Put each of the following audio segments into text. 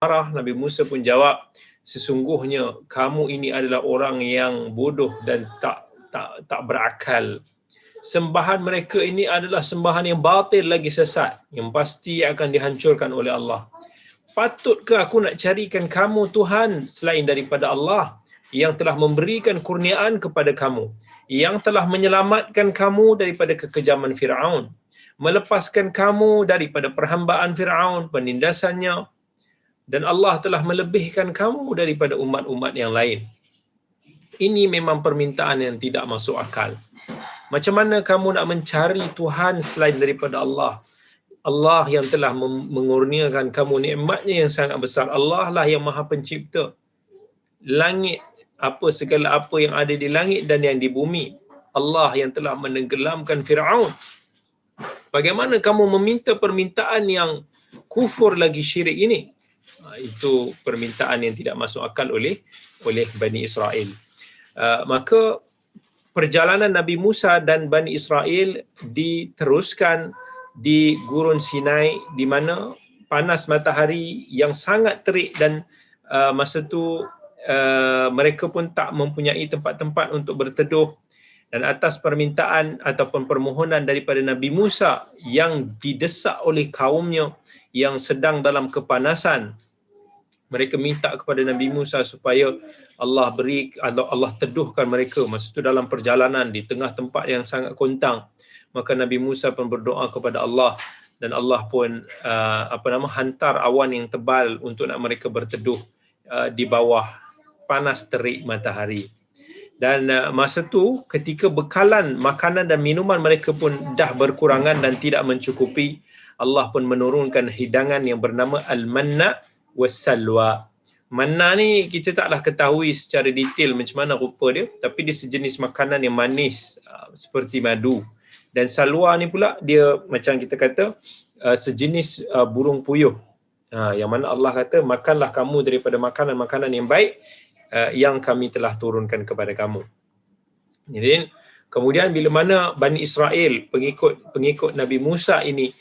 marah, Nabi Musa pun jawab, sesungguhnya kamu ini adalah orang yang bodoh dan tak berakal. Sembahan mereka ini adalah sembahan yang batil lagi sesat, yang pasti akan dihancurkan oleh Allah. Patutkah aku nak carikan kamu Tuhan selain daripada Allah yang telah memberikan kurniaan kepada kamu, yang telah menyelamatkan kamu daripada kekejaman Firaun, melepaskan kamu daripada perhambaan Firaun, penindasannya, dan Allah telah melebihkan kamu daripada umat-umat yang lain. Ini memang permintaan yang tidak masuk akal. Macam mana kamu nak mencari Tuhan selain daripada Allah? Allah yang telah mengurniakan kamu nikmatnya yang sangat besar. Allah lah yang Maha Pencipta langit, segala apa yang ada di langit dan yang di bumi. Allah yang telah menenggelamkan Firaun. Bagaimana kamu meminta permintaan yang kufur lagi syirik ini? Itu permintaan yang tidak masuk akal oleh Bani Israel. Maka perjalanan Nabi Musa dan Bani Israel diteruskan di Gurun Sinai, di mana panas matahari yang sangat terik dan masa tu mereka pun tak mempunyai tempat-tempat untuk berteduh, dan atas permintaan ataupun permohonan daripada Nabi Musa yang didesak oleh kaumnya yang sedang dalam kepanasan, mereka minta kepada Nabi Musa supaya Allah teduhkan mereka masa itu dalam perjalanan di tengah tempat yang sangat kontang. Maka Nabi Musa pun berdoa kepada Allah, dan Allah pun hantar awan yang tebal untuk nak mereka berteduh di bawah panas terik matahari. Dan masa tu ketika bekalan makanan dan minuman mereka pun dah berkurangan dan tidak mencukupi, Allah pun menurunkan hidangan yang bernama al-manna was-salwa. Manna ni kita taklah ketahui secara detail macam mana rupa dia, tapi dia sejenis makanan yang manis seperti madu. Dan salwa ni pula dia macam kita kata sejenis burung puyuh. Yang mana Allah kata, makanlah kamu daripada makanan-makanan yang baik yang kami telah turunkan kepada kamu. Jadi kemudian bila mana Bani Israel, pengikut Nabi Musa ini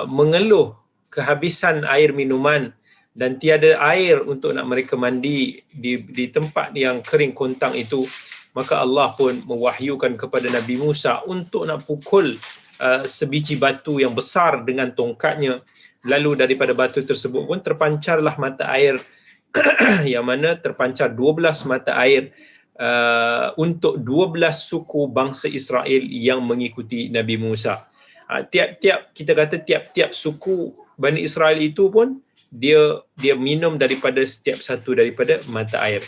mengeluh kehabisan air minuman dan tiada air untuk nak mereka mandi di tempat yang kering kontang itu, maka Allah pun mewahyukan kepada Nabi Musa untuk nak pukul sebiji batu yang besar dengan tongkatnya. Lalu daripada batu tersebut pun terpancarlah mata air yang mana terpancar 12 mata air untuk 12 suku bangsa Israel yang mengikuti Nabi Musa. Tiap-tiap suku Bani Israel itu pun dia minum daripada setiap satu daripada mata air.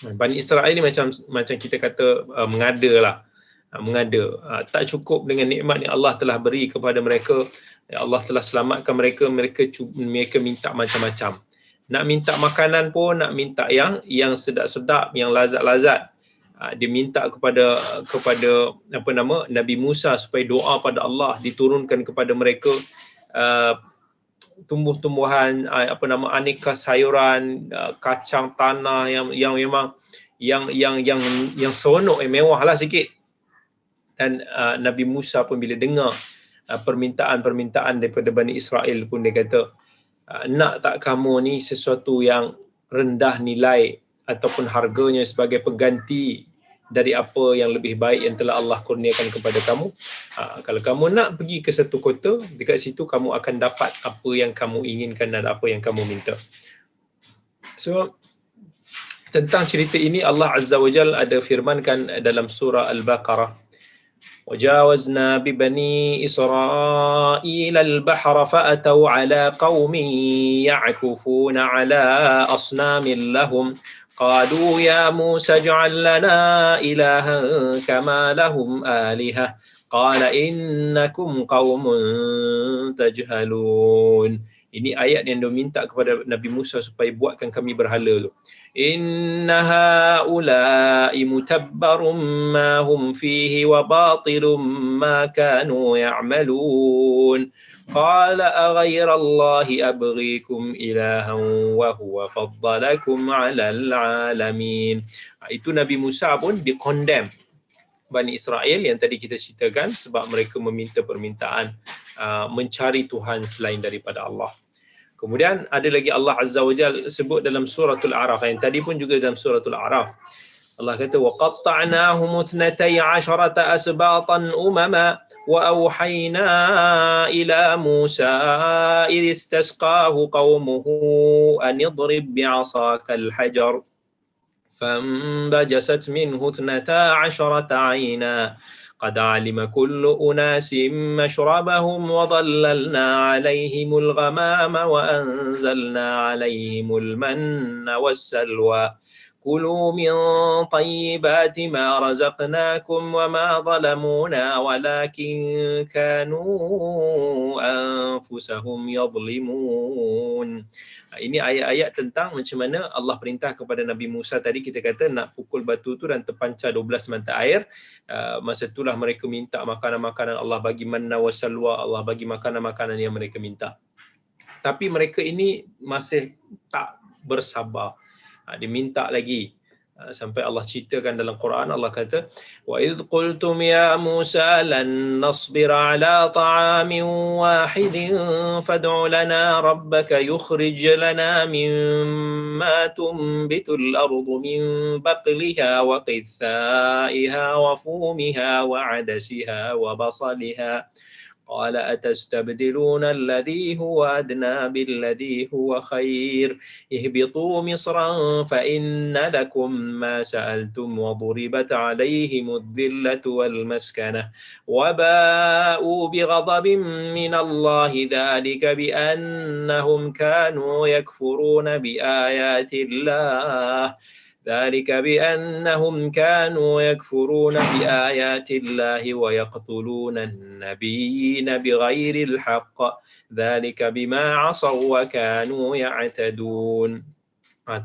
Bani Israel ni macam kita kata mengada. Tak cukup dengan nikmat yang Allah telah beri kepada mereka. Allah telah selamatkan mereka minta macam-macam. Nak minta makanan pun nak minta yang sedap-sedap, yang lazat-lazat. Dia minta kepada Nabi Musa supaya doa pada Allah diturunkan kepada mereka tumbuh-tumbuhan aneka sayuran, kacang tanah yang memang yang seronok, yang mewah lah sikit. Dan Nabi Musa pun bila dengar permintaan daripada Bani Israel pun dia kata, nak tak kamu ni sesuatu yang rendah nilai ataupun harganya sebagai pengganti dari apa yang lebih baik yang telah Allah kurniakan kepada kamu. Kalau kamu nak pergi ke satu kota, dekat situ kamu akan dapat apa yang kamu inginkan dan apa yang kamu minta. So tentang cerita ini Allah Azza wa Jalla ada firmankan dalam surah Al-Baqarah, وَجَاوَزْنَا بِبَنِي إِسْرَائِيلَ الْبَحْرَ فَأَتَوْا عَلَى قَوْمٍ يَعْكُفُونَ عَلَى أَصْنَامٍ لَهُمْ قَالُوا يَا مُوسَى اجْعَل لَّنَا إِلَٰهًا كَمَا لَهُمْ آلِهَةٌ قَالَ إِنَّكُمْ قَوْمٌ تَجْهَلُونَ. Ini ayat yang dia minta kepada Nabi Musa supaya buatkan kami berhala tu. Inna haula'i mutabbarum ma hum fihi wa batilum ma kanu ya'malun. Qala aghayra Allahi abghikum ilahan wa huwa faddalakum 'alal 'alamin. Itu Nabi Musa pun dia condemn Bani Israel yang tadi kita ceritakan sebab mereka meminta permintaan mencari Tuhan selain daripada Allah. Kemudian ada lagi Allah Azza wa Jalla sebut dalam suratul A'raf, yang tadi pun juga dalam suratul A'raf. Allah kata wa qatta'nahum 12 asbatan umama wa auhayna ila Musa idh istasqahu qaumuhu an idrib bi'asakal hajar فانبجست منه 12 عينا قد علم كل أناس مشربهم وظللنا عليهم الغمام وأنزلنا عليهم المن والسلوى كلوا من طيبات ما رزقناكم وما ظلمونا ولكن كانوا أنفسهم يظلمون. Ini ayat-ayat tentang macam mana Allah perintah kepada Nabi Musa tadi, kita kata nak pukul batu tu dan terpancar 12 mata air. Masa itulah mereka minta makanan-makanan, Allah bagi manna wa salwa, Allah bagi makanan-makanan yang mereka minta. Tapi mereka ini masih tak bersabar. Dia minta lagi. Sampai Allah ceritakan dalam Quran, Allah kata wa idh qultum ya Musa lan nasbira ala ta'amin wahidin fad'u lana rabbaka yukhrij lana mimma tunbitul ardu min baqliha wa qithaiha wa fumiha wa adasiha wa basaliha قال أتستبدلون الذي هو أدنى بالذي هو خير اهبطوا مصرا فإن لكم ما سألتم وضربت عليهم الذلة والمسكنة وباءوا بغضب من الله ذلك بأنهم كانوا يكفرون بآيات الله ذلك بأنهم كانوا يكفرون بآيات الله ويقتلون النبيين بغير الحق ذلك بما عصوا وكانوا يعتدون.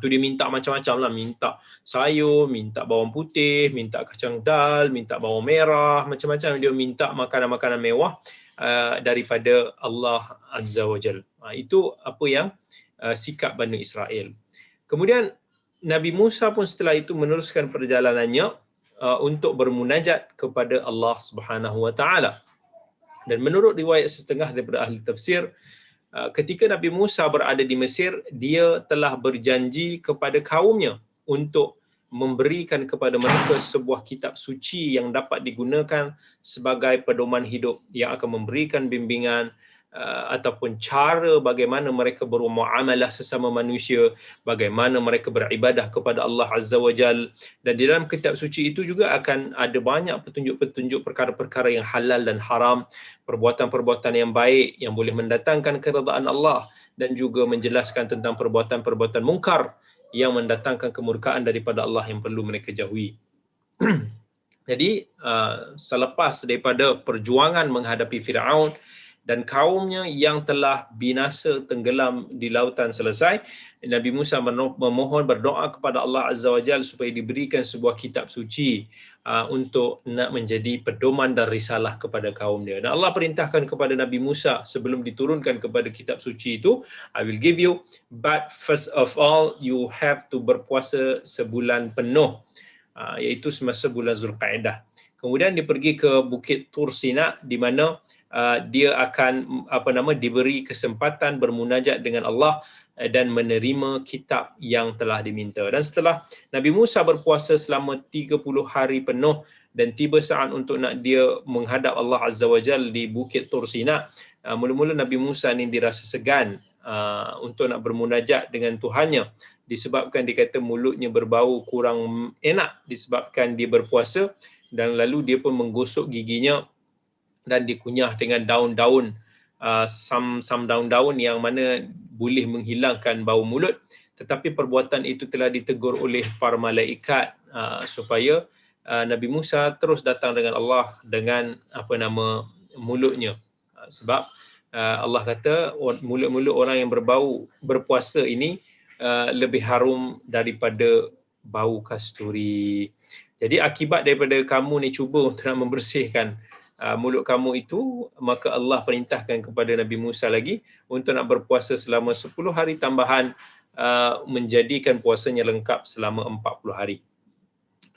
Tu dia minta macam-macam lah, minta sayur, minta bawang putih, minta kacang dal, minta bawang merah, macam-macam dia minta makanan-makanan mewah daripada Allah Azza wa Jal. Itu apa yang sikap Bani Israel. Kemudian Nabi Musa pun setelah itu meneruskan perjalanannya untuk bermunajat kepada Allah Subhanahu wa taala. Dan menurut riwayat setengah daripada ahli tafsir, ketika Nabi Musa berada di Mesir, dia telah berjanji kepada kaumnya untuk memberikan kepada mereka sebuah kitab suci yang dapat digunakan sebagai pedoman hidup, yang akan memberikan bimbingan ataupun cara bagaimana mereka bermuamalah sesama manusia, bagaimana mereka beribadah kepada Allah Azza wa Jal. Dan di dalam kitab suci itu juga akan ada banyak petunjuk-petunjuk perkara-perkara yang halal dan haram, perbuatan-perbuatan yang baik yang boleh mendatangkan keredaan Allah, dan juga menjelaskan tentang perbuatan-perbuatan mungkar yang mendatangkan kemurkaan daripada Allah yang perlu mereka jauhi. Jadi selepas daripada perjuangan menghadapi Firaun dan kaumnya yang telah binasa tenggelam di lautan selesai, Nabi Musa memohon, berdoa kepada Allah Azza wa Jalla supaya diberikan sebuah kitab suci untuk nak menjadi pedoman dan risalah kepada kaum dia. Dan Allah perintahkan kepada Nabi Musa sebelum diturunkan kepada kitab suci itu, I will give you, but first of all you have to berpuasa sebulan penuh, iaitu semasa bulan Zulqa'dah. Kemudian dia pergi ke Bukit Tur Sina, di mana dia akan diberi kesempatan bermunajat dengan Allah dan menerima kitab yang telah diminta. Dan setelah Nabi Musa berpuasa selama 30 hari penuh dan tiba saat untuk nak dia menghadap Allah Azza wa Jalla di Bukit Tur Sina, mula-mula Nabi Musa ni dirasa segan untuk nak bermunajat dengan Tuhannya, disebabkan dia kata mulutnya berbau kurang enak disebabkan dia berpuasa, dan lalu dia pun menggosok giginya dan dikunyah dengan daun-daun, sam daun-daun yang mana boleh menghilangkan bau mulut. Tetapi perbuatan itu telah ditegur oleh para malaikat supaya Nabi Musa terus datang dengan Allah dengan mulutnya. Sebab Allah kata mulut-mulut orang yang berbau berpuasa ini lebih harum daripada bau kasturi. Jadi akibat daripada kamu ni cuba untuk nak membersihkan mulut kamu itu, maka Allah perintahkan kepada Nabi Musa lagi untuk nak berpuasa selama 10 hari tambahan, menjadikan puasanya lengkap selama 40 hari.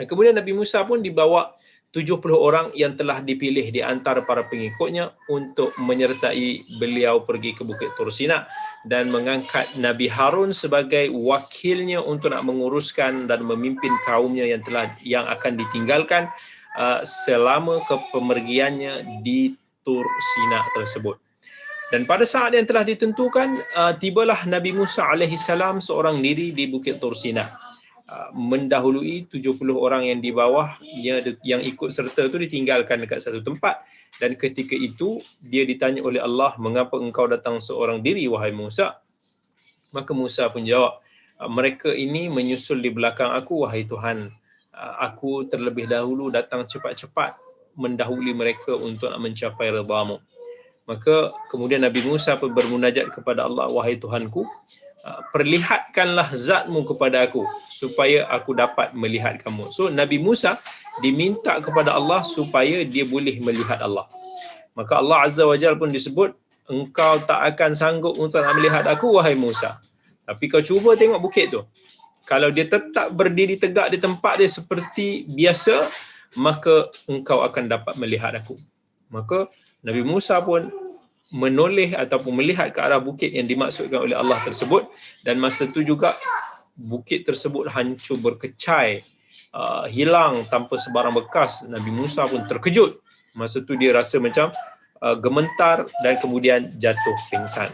Dan kemudian Nabi Musa pun dibawa 70 orang yang telah dipilih di antara para pengikutnya untuk menyertai beliau pergi ke Bukit Tur Sina dan mengangkat Nabi Harun sebagai wakilnya untuk nak menguruskan dan memimpin kaumnya yang akan ditinggalkan selama kepemergiannya di Tur Sina tersebut. Dan pada saat yang telah ditentukan, tibalah Nabi Musa alaihissalam seorang diri di Bukit Tur Sina, mendahului 70 orang yang di bawah yang ikut serta itu ditinggalkan dekat satu tempat. Dan ketika itu dia ditanya oleh Allah, mengapa engkau datang seorang diri wahai Musa? Maka Musa pun jawab, mereka ini menyusul di belakang aku wahai Tuhan. Aku terlebih dahulu datang cepat-cepat mendahului mereka untuk mencapai redha-Mu. Maka kemudian Nabi Musa pun bermunajat kepada Allah, wahai Tuhanku, perlihatkanlah zat-Mu kepada aku supaya aku dapat melihat kamu. So Nabi Musa diminta kepada Allah supaya dia boleh melihat Allah. Maka Allah Azza wa Jalla pun disebut, engkau tak akan sanggup untuk melihat aku wahai Musa. Tapi kau cuba tengok bukit tu. Kalau dia tetap berdiri tegak di tempat dia seperti biasa, maka engkau akan dapat melihat aku. Maka Nabi Musa pun menoleh ataupun melihat ke arah bukit yang dimaksudkan oleh Allah tersebut, dan masa itu juga bukit tersebut hancur berkecai, hilang tanpa sebarang bekas. Nabi Musa pun terkejut. Masa itu dia rasa macam gementar dan kemudian jatuh pingsan.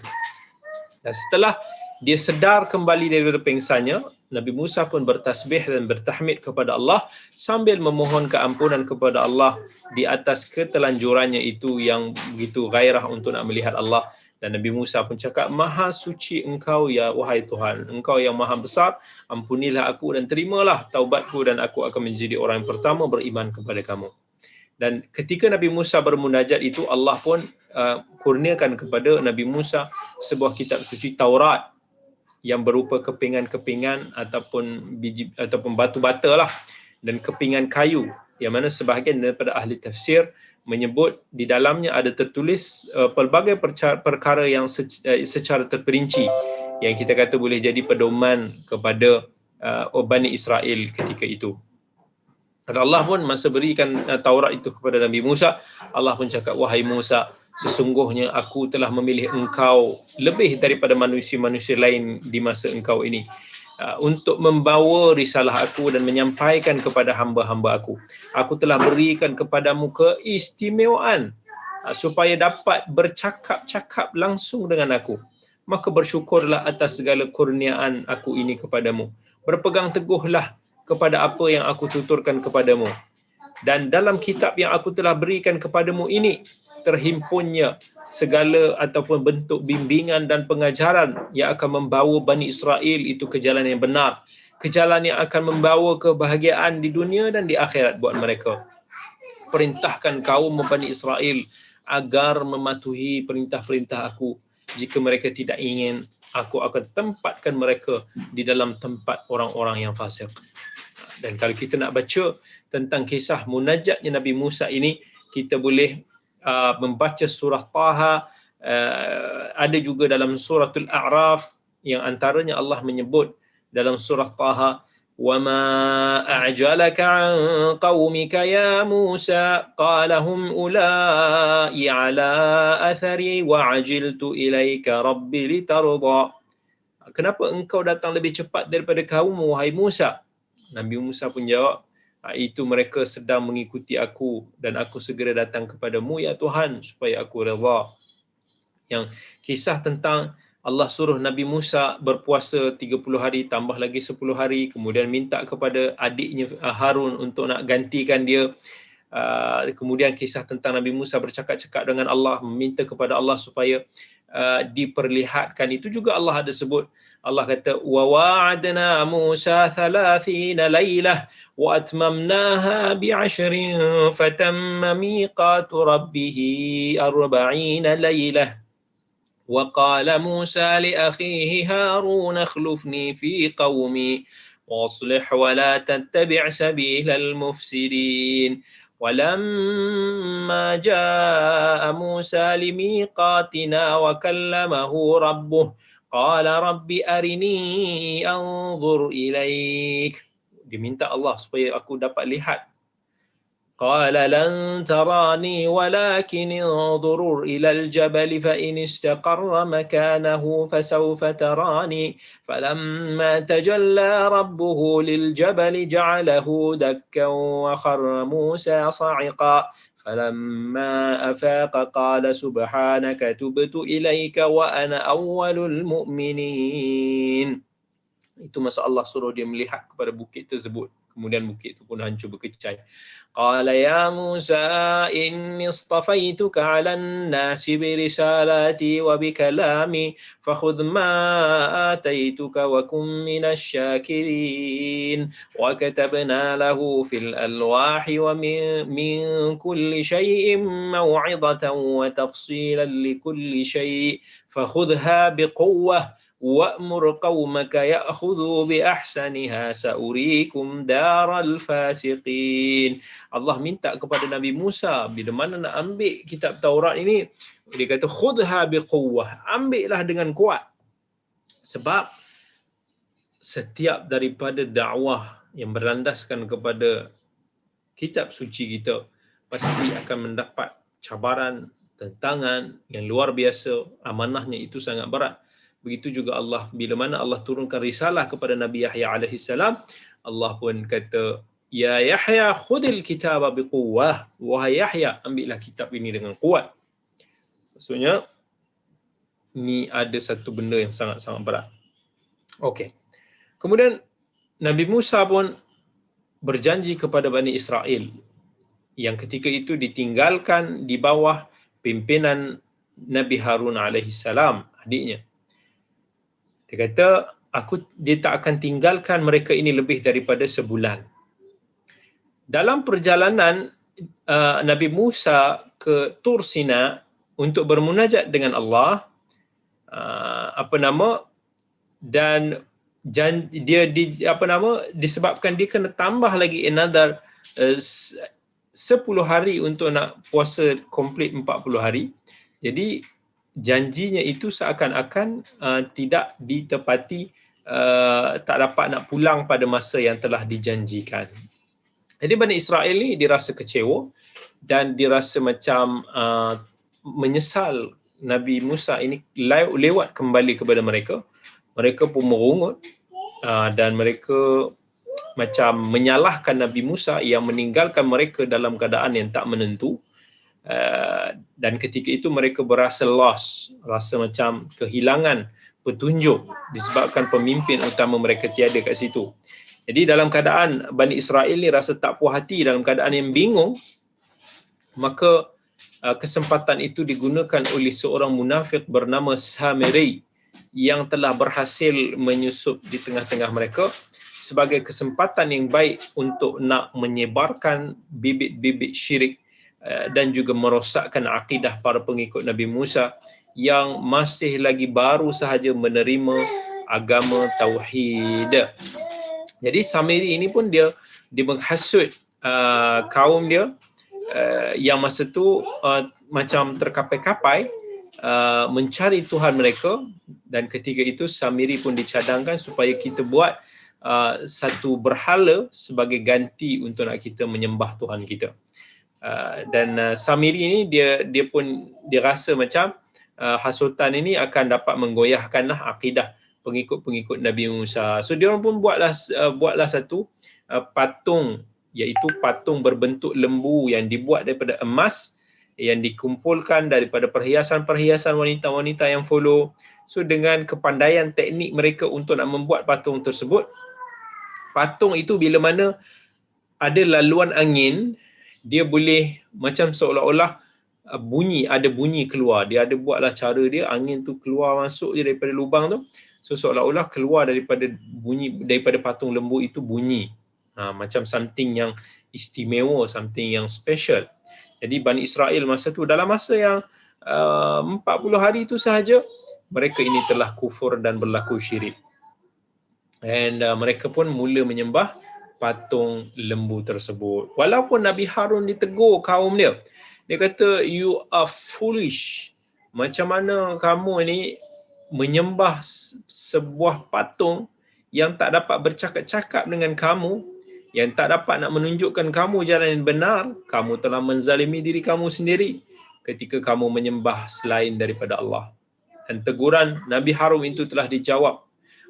Dan setelah dia sedar kembali daripada pingsannya, Nabi Musa pun bertasbih dan bertahmid kepada Allah sambil memohon keampunan kepada Allah di atas ketelanjurannya itu yang begitu gairah untuk nak melihat Allah. Dan Nabi Musa pun cakap, maha suci engkau ya wahai Tuhan, engkau yang maha besar, ampunilah aku dan terimalah taubatku dan aku akan menjadi orang yang pertama beriman kepada kamu. Dan ketika Nabi Musa bermunajat itu, Allah pun kurniakan kepada Nabi Musa sebuah kitab suci Taurat yang berupa kepingan-kepingan ataupun biji ataupun batu bata lah, dan kepingan kayu, yang mana sebahagian daripada ahli tafsir menyebut di dalamnya ada tertulis pelbagai perkara yang secara terperinci yang kita kata boleh jadi pedoman kepada Bani Israel ketika itu. Dan Allah pun masa berikan Taurat itu kepada Nabi Musa, Allah pun cakap, wahai Musa, sesungguhnya aku telah memilih engkau lebih daripada manusia-manusia lain di masa engkau ini untuk membawa risalah aku dan menyampaikan kepada hamba-hamba aku. Aku telah berikan kepadamu keistimewaan supaya dapat bercakap-cakap langsung dengan aku. Maka bersyukurlah atas segala kurniaan aku ini kepadamu. Berpegang teguhlah kepada apa yang aku tuturkan kepadamu. Dan dalam kitab yang aku telah berikan kepadamu ini terhimpunnya segala ataupun bentuk bimbingan dan pengajaran yang akan membawa Bani Israel itu ke jalan yang benar, ke jalan yang akan membawa kebahagiaan di dunia dan di akhirat buat mereka. Perintahkan kaum Bani Israel agar mematuhi perintah-perintah aku. Jika mereka tidak ingin, aku akan tempatkan mereka di dalam tempat orang-orang yang fasik. Dan kalau kita nak baca tentang kisah munajatnya Nabi Musa ini, kita boleh membaca surah Taha, ada juga dalam suratul A'raf, yang antaranya Allah menyebut dalam surah Taha, وَمَا أَعْجَلَكَ عَنْ قَوْمِكَ يَا مُوسَى قَالَ هُمْ أُولَئِكَ عَلَى أَثَرِي وَعَجِلْتُ إِلَيْكَ رَبِّ لِتَرْضَى. Kenapa engkau datang lebih cepat daripada kaummu wahai Musa? Nabi Musa pun jawab, itu mereka sedang mengikuti aku dan aku segera datang kepadamu ya Tuhan supaya aku redha. Yang kisah tentang Allah suruh Nabi Musa berpuasa 30 hari tambah lagi 10 hari, kemudian minta kepada adiknya Harun untuk nak gantikan dia. Kemudian kisah tentang Nabi Musa bercakap-cakap dengan Allah, meminta kepada Allah supaya diperlihatkan, itu juga Allah ada sebut. Allah kata, wa wa'adna Musa 30 lailah wa atmamnaha bi'ashrin fatamma miqatu rabbih 40 lailah wa qala Musa li akhihi Harun akhlifni fi qaumi waslih wa la tattabi' sabilal mufsidin. ولما جاء موسى لميقاتنا وكلمه ربه قال رب أرني أنظر إليك. Diminta Allah supaya aku dapat lihat قال لن تراني ولكن انظر إلى الجبل فإن استقر مكانه فسوف تراني فلما تجلى ربه للجبل جعله دكا وخر موسى صعقا فلما أفاق قال سبحانك تبت إليك وأنا أول المؤمنين. Itu masa Allah suruh dia melihat kepada bukit tersebut. Kemudian bukit itu pun hancur berkecai. قال يا موسى إني اصطفيتك على الناس برسالاتي وبكلامي فخذ ما آتيتك وكن من الشاكرين وكتبنا له في الألواح ومن كل شيء موعظة وتفصيلا لكل شيء فخذها بقوة وَأْمُرْ قَوْمَكَ يَأْخُذُوا بِأَحْسَنِهَا سَأُرِيكُمْ دَارَ الْفَاسِقِينَ. Allah minta kepada Nabi Musa, bila mana nak ambil kitab Taurat ini, dia kata khudha biquwwah, ambillah dengan kuat. Sebab setiap daripada dakwah yang berlandaskan kepada kitab suci kita pasti akan mendapat cabaran, tentangan yang luar biasa. Amanahnya itu sangat berat. Begitu juga Allah, bila mana Allah turunkan risalah kepada Nabi Yahya alaihi salam, Allah pun kata, ya Yahya khudil kitaba biquwwah, wahai Yahya, ambillah kitab ini dengan kuat. Maksudnya ni ada satu benda yang sangat-sangat berat. Okey. Kemudian Nabi Musa pun berjanji kepada Bani Israel yang ketika itu ditinggalkan di bawah pimpinan Nabi Harun alaihi salam, adiknya. Dia kata, dia tak akan tinggalkan mereka ini lebih daripada sebulan. Dalam perjalanan Nabi Musa ke Tur Sina untuk bermunajat dengan Allah, dan disebabkan dia kena tambah lagi another 10 hari untuk nak puasa komplit 40 hari. Jadi janjinya itu seakan-akan tidak ditepati, tak dapat nak pulang pada masa yang telah dijanjikan. Jadi Bani Israel ni dirasa kecewa dan dirasa macam menyesal Nabi Musa ini lewat kembali kepada mereka. Mereka pun merungut dan mereka macam menyalahkan Nabi Musa yang meninggalkan mereka dalam keadaan yang tak menentu. Dan ketika itu mereka berasa lost, rasa macam kehilangan petunjuk disebabkan pemimpin utama mereka tiada kat situ. Jadi dalam keadaan Bani Israel ni rasa tak puas hati, dalam keadaan yang bingung, maka kesempatan itu digunakan oleh seorang munafik bernama Samiri yang telah berhasil menyusup di tengah-tengah mereka sebagai kesempatan yang baik untuk nak menyebarkan bibit-bibit syirik dan juga merosakkan akidah para pengikut Nabi Musa yang masih lagi baru sahaja menerima agama tauhid. Jadi Samiri ini pun dia menghasut kaum dia yang masa tu macam terkapai-kapai mencari Tuhan mereka, dan ketika itu Samiri pun dicadangkan supaya kita buat satu berhala sebagai ganti untuk nak kita menyembah Tuhan kita. Dan Samiri ini dia pun dirasa macam hasutan ini akan dapat menggoyahkanlah akidah pengikut-pengikut Nabi Musa. So dia orang pun buatlah satu patung, iaitu patung berbentuk lembu yang dibuat daripada emas, yang dikumpulkan daripada perhiasan-perhiasan wanita-wanita yang follow. So dengan kepandaian teknik mereka untuk nak membuat patung tersebut, patung itu bila mana ada laluan angin, dia boleh macam seolah-olah ada bunyi keluar. Dia ada buatlah cara dia, angin tu keluar masuk je daripada lubang tu. So seolah-olah keluar daripada patung lembu itu bunyi. Macam something yang istimewa, something yang special. Jadi Bani Israel masa tu, dalam masa yang 40 hari itu sahaja, mereka ini telah kufur dan berlaku syirik. And mereka pun mula menyembah patung lembu tersebut. Walaupun Nabi Harun ditegur kaum dia, dia kata, you are foolish. Macam mana kamu ni menyembah sebuah patung yang tak dapat bercakap-cakap dengan kamu, yang tak dapat nak menunjukkan kamu jalan yang benar, kamu telah menzalimi diri kamu sendiri ketika kamu menyembah selain daripada Allah. Dan teguran Nabi Harun itu telah dijawab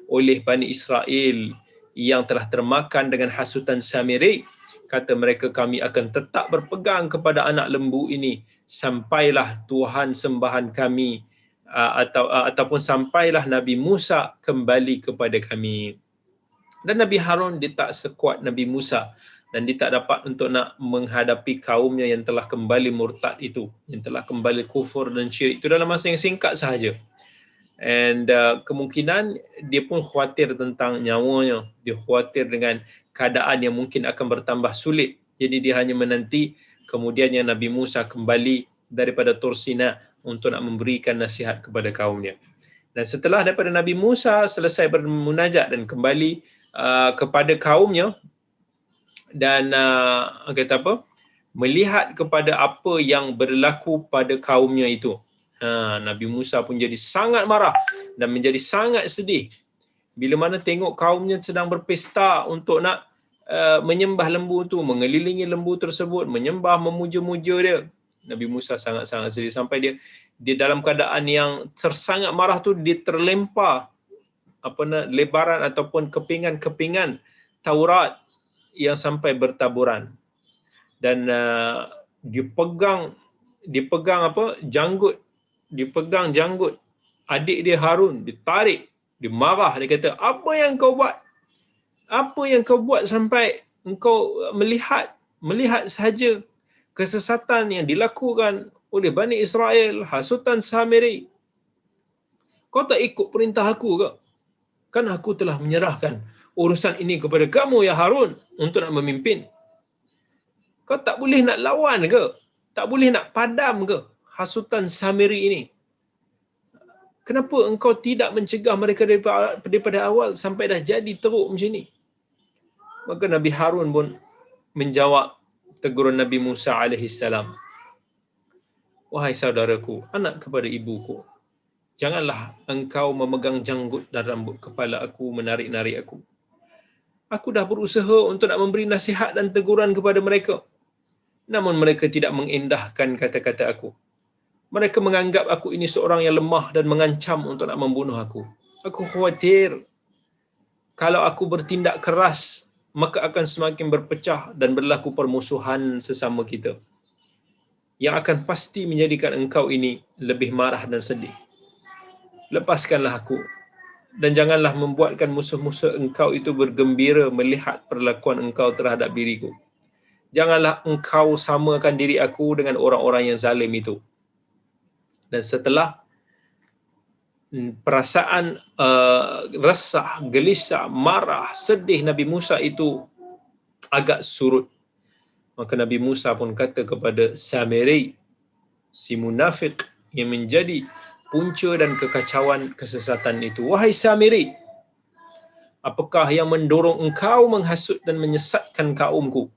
oleh Bani Israel yang telah termakan dengan hasutan Samiri. Kata mereka, kami akan tetap berpegang kepada anak lembu ini sampailah Tuhan sembahan kami ataupun sampailah Nabi Musa kembali kepada kami. Dan Nabi Harun dia tak sekuat Nabi Musa, dan dia tak dapat untuk nak menghadapi kaumnya yang telah kembali murtad itu, yang telah kembali kufur dan syirik itu dalam masa yang singkat sahaja. And kemungkinan dia pun khawatir tentang nyawanya, dia khawatir dengan keadaan yang mungkin akan bertambah sulit. Jadi dia hanya menanti kemudiannya Nabi Musa kembali daripada Tur Sina untuk nak memberikan nasihat kepada kaumnya. Dan setelah daripada Nabi Musa selesai bermunajat dan kembali kepada kaumnya, dan kata apa, melihat kepada apa yang berlaku pada kaumnya itu, Nabi Musa pun jadi sangat marah dan menjadi sangat sedih bila mana tengok kaumnya sedang berpesta untuk nak menyembah lembu tu, mengelilingi lembu tersebut, menyembah, memuja-muja dia. Nabi Musa sangat-sangat sedih sampai dia dalam keadaan yang tersangat marah tu, dia terlempar lebaran ataupun kepingan-kepingan Taurat yang sampai bertaburan, dan dipegang janggut adik dia Harun, ditarik, dia marah, dia kata, apa yang kau buat sampai engkau melihat sahaja kesesatan yang dilakukan oleh Bani Israel, hasutan Samiri, kau tak ikut perintah aku ke? Kan aku telah menyerahkan urusan ini kepada kamu ya Harun untuk nak memimpin. Kau tak boleh nak lawan ke? Tak boleh nak padam ke hasutan Samiri ini? Kenapa engkau tidak mencegah mereka daripada awal sampai dah jadi teruk macam ni? Maka Nabi Harun pun menjawab teguran Nabi Musa alaihissalam. Wahai saudaraku, anak kepada ibuku, janganlah engkau memegang janggut dan rambut kepala aku, menarik-narik aku. Aku dah berusaha untuk nak memberi nasihat dan teguran kepada mereka, namun mereka tidak mengendahkan kata-kata aku. Mereka menganggap aku ini seorang yang lemah dan mengancam untuk nak membunuh aku. Aku khawatir kalau aku bertindak keras, maka akan semakin berpecah dan berlaku permusuhan sesama kita, yang akan pasti menjadikan engkau ini lebih marah dan sedih. Lepaskanlah aku, dan janganlah membuatkan musuh-musuh engkau itu bergembira melihat perlakuan engkau terhadap diriku. Janganlah engkau samakan diri aku dengan orang-orang yang zalim itu. Dan setelah perasaan resah, gelisah, marah, sedih Nabi Musa itu agak surut, maka Nabi Musa pun kata kepada Samiri, si munafik yang menjadi punca dan kekacauan kesesatan itu, wahai Samiri, apakah yang mendorong engkau menghasut dan menyesatkan kaumku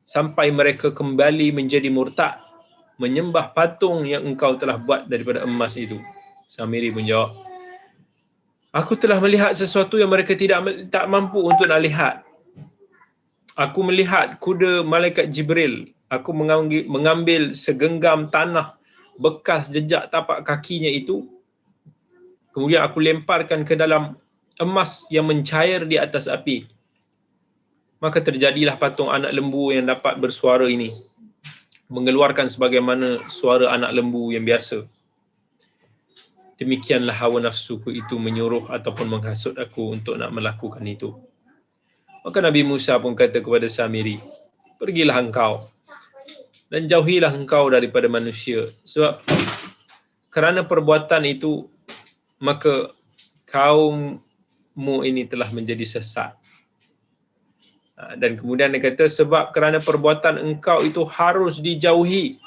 sampai mereka kembali menjadi murtad, menyembah patung yang engkau telah buat daripada emas itu? Samiri menjawab, aku telah melihat sesuatu yang mereka tak mampu untuk nak lihat. Aku melihat kuda malaikat Jibril. Aku mengambil segenggam tanah bekas jejak tapak kakinya itu. Kemudian aku lemparkan ke dalam emas yang mencair di atas api. Maka terjadilah patung anak lembu yang dapat bersuara ini, mengeluarkan sebagaimana suara anak lembu yang biasa. Demikianlah hawa nafsuku itu menyuruh ataupun menghasut aku untuk nak melakukan itu. Maka Nabi Musa pun kata kepada Samiri, pergilah engkau dan jauhilah engkau daripada manusia, sebab kerana perbuatan itu maka kaummu ini telah menjadi sesat. Dan kemudian dia kata, sebab kerana perbuatan engkau itu harus dijauhi.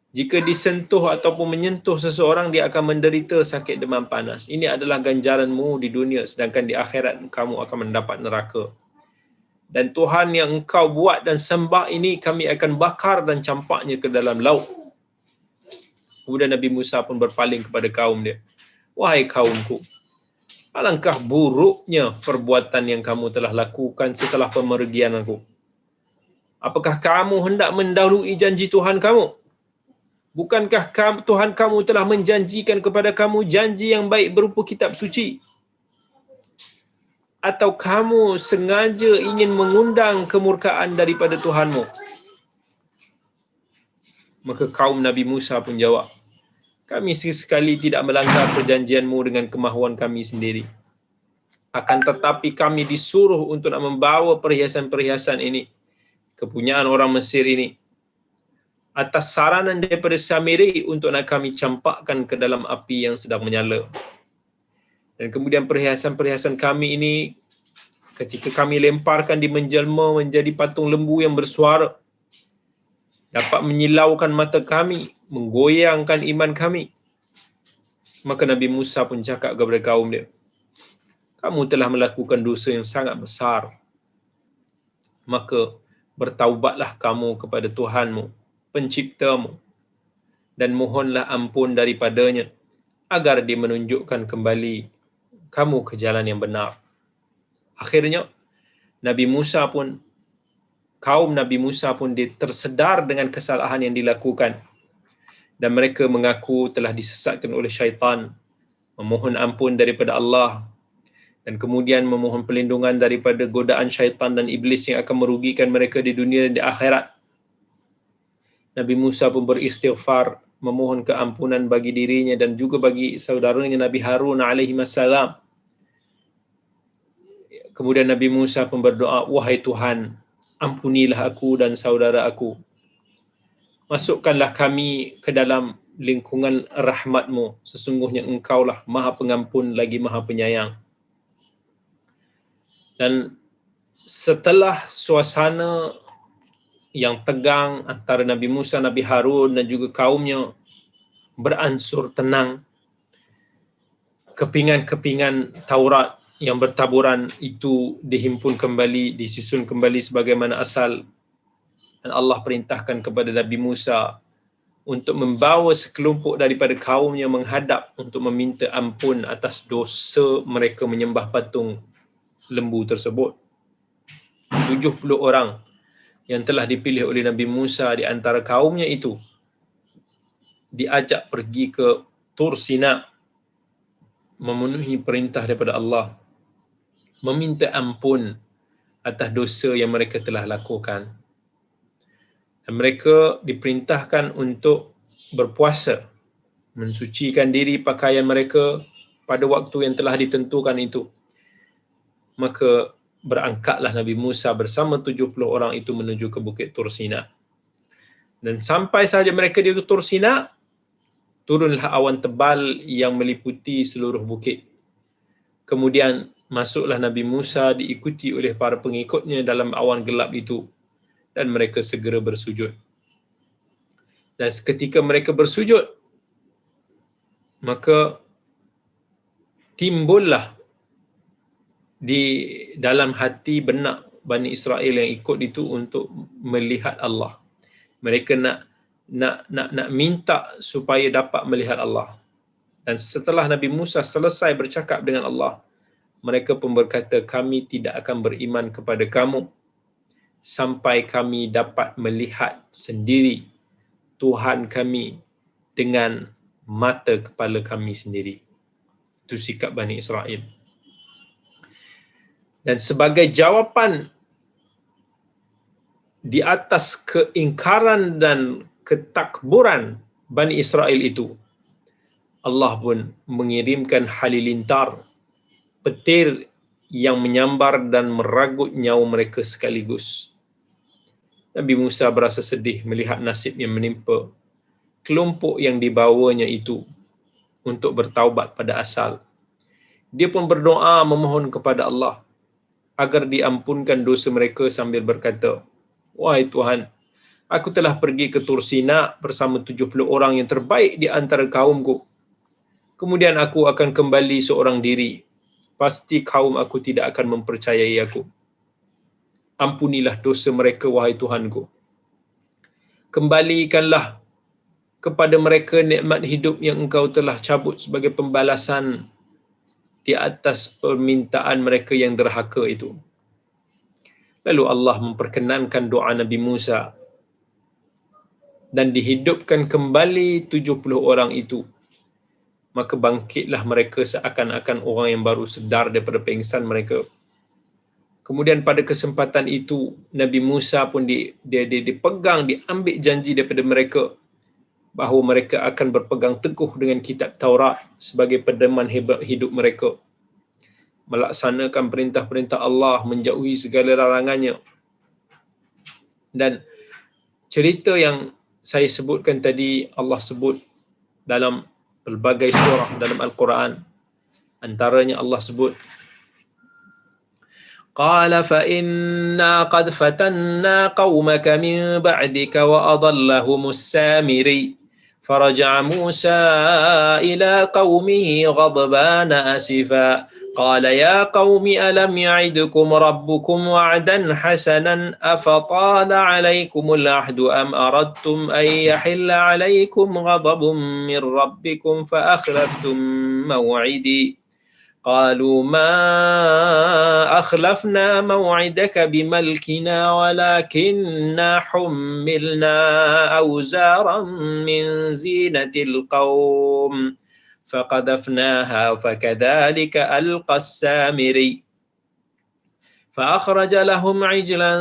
Jika disentuh ataupun menyentuh seseorang, dia akan menderita sakit demam panas. Ini adalah ganjaranmu di dunia, sedangkan di akhirat kamu akan mendapat neraka. Dan Tuhan yang engkau buat dan sembah ini kami akan bakar dan campaknya ke dalam laut. Kemudian Nabi Musa pun berpaling kepada kaum dia. Wahai kaumku, Alangkah buruknya perbuatan yang kamu telah lakukan setelah pemergian aku. Apakah kamu hendak mendahului janji Tuhan kamu? Bukankah Tuhan kamu telah menjanjikan kepada kamu janji yang baik berupa kitab suci? Atau kamu sengaja ingin mengundang kemurkaan daripada Tuhanmu? Maka kaum Nabi Musa pun jawab, kami sekali tidak melanggar perjanjianmu dengan kemahuan kami sendiri. Akan tetapi kami disuruh untuk nak membawa perhiasan-perhiasan ini, kepunyaan orang Mesir ini, atas saranan daripada Samiri untuk nak kami campakkan ke dalam api yang sedang menyala. Dan kemudian perhiasan-perhiasan kami ini, ketika kami lemparkan, dimenjelma menjadi patung lembu yang bersuara, dapat menyilaukan mata kami, menggoyangkan iman kami. Maka Nabi Musa pun cakap kepada kaum dia, kamu telah melakukan dosa yang sangat besar. Maka bertaubatlah kamu kepada Tuhanmu, penciptamu, dan mohonlah ampun daripadanya, agar dia menunjukkan kembali kamu ke jalan yang benar. Akhirnya, kaum Nabi Musa pun tersedar dengan kesalahan yang dilakukan, dan mereka mengaku telah disesatkan oleh syaitan, memohon ampun daripada Allah, dan kemudian memohon perlindungan daripada godaan syaitan dan iblis yang akan merugikan mereka di dunia dan di akhirat. Nabi Musa pun beristighfar, memohon keampunan bagi dirinya dan juga bagi saudaranya Nabi Harun alaihi salam. Kemudian Nabi Musa pun berdoa, wahai Tuhan, ampunilah aku dan saudara aku. Masukkanlah kami ke dalam lingkungan rahmat-Mu. Sesungguhnya Engkaulah Maha Pengampun lagi Maha Penyayang. Dan setelah suasana yang tegang antara Nabi Musa, Nabi Harun dan juga kaumnya beransur tenang, kepingan-kepingan Taurat yang bertaburan itu dihimpun kembali, disusun kembali sebagaimana asal, dan Allah perintahkan kepada Nabi Musa untuk membawa sekelompok daripada kaumnya menghadap untuk meminta ampun atas dosa mereka menyembah patung lembu tersebut. 70 orang yang telah dipilih oleh Nabi Musa di antara kaumnya itu diajak pergi ke Tur Sina, memenuhi perintah daripada Allah, meminta ampun atas dosa yang mereka telah lakukan. Dan mereka diperintahkan untuk berpuasa, mensucikan diri pakaian mereka pada waktu yang telah ditentukan itu. Maka berangkatlah Nabi Musa bersama 70 orang itu menuju ke Bukit Tur Sina. Dan sampai sahaja mereka di Tur Sina, turunlah awan tebal yang meliputi seluruh bukit. Kemudian masuklah Nabi Musa diikuti oleh para pengikutnya dalam awan gelap itu, dan mereka segera bersujud. Dan ketika mereka bersujud, maka timbullah di dalam hati benak Bani Israel yang ikut itu untuk melihat Allah. Mereka nak minta supaya dapat melihat Allah. Dan setelah Nabi Musa selesai bercakap dengan Allah, mereka pun berkata, kami tidak akan beriman kepada kamu sampai kami dapat melihat sendiri Tuhan kami dengan mata kepala kami sendiri. Itu sikap Bani Israel. Dan sebagai jawapan di atas keingkaran dan ketakburan Bani Israel itu, Allah pun mengirimkan halilintar, petir yang menyambar dan meragut nyawa mereka sekaligus. Nabi Musa berasa sedih melihat nasib yang menimpa kelompok yang dibawanya itu untuk bertaubat pada asal. Dia pun berdoa memohon kepada Allah agar diampunkan dosa mereka sambil berkata, wahai Tuhan, aku telah pergi ke Tur Sina bersama 70 orang yang terbaik di antara kaumku. Kemudian aku akan kembali seorang diri. Pasti kaum aku tidak akan mempercayai aku. Ampunilah dosa mereka, wahai Tuhanku. Kembalikanlah kepada mereka nikmat hidup yang Engkau telah cabut sebagai pembalasan di atas permintaan mereka yang derhaka itu. Lalu Allah memperkenankan doa Nabi Musa dan dihidupkan kembali 70 orang itu. Maka bangkitlah mereka seakan-akan orang yang baru sedar daripada pengsan mereka. Kemudian pada kesempatan itu Nabi Musa pun dipegang, diambil janji daripada mereka bahawa mereka akan berpegang teguh dengan kitab Taurat sebagai pedoman hidup mereka, melaksanakan perintah-perintah Allah, menjauhi segala larangannya. Dan cerita yang saya sebutkan tadi Allah sebut dalam pelbagai surah dalam Al-Quran. Antaranya Allah sebut, Qala fa inna qad fatanna qaumaka min ba'dika wa adallahumus samiri فرجع موسى إلى قومه غضبان أسفا قال يا قوم ألم يعدكم ربكم وعدا حسنا أفطال عليكم العهد أم أردتم أن يحل عليكم غضب من ربكم فأخلفتم موعدي قالوا ما أخلفنا موعدك بملكنا ولكننا حملنا أوزارا من زينة القوم فقذفناها فكذلك ألقى السامري فأخرج لهم عجلا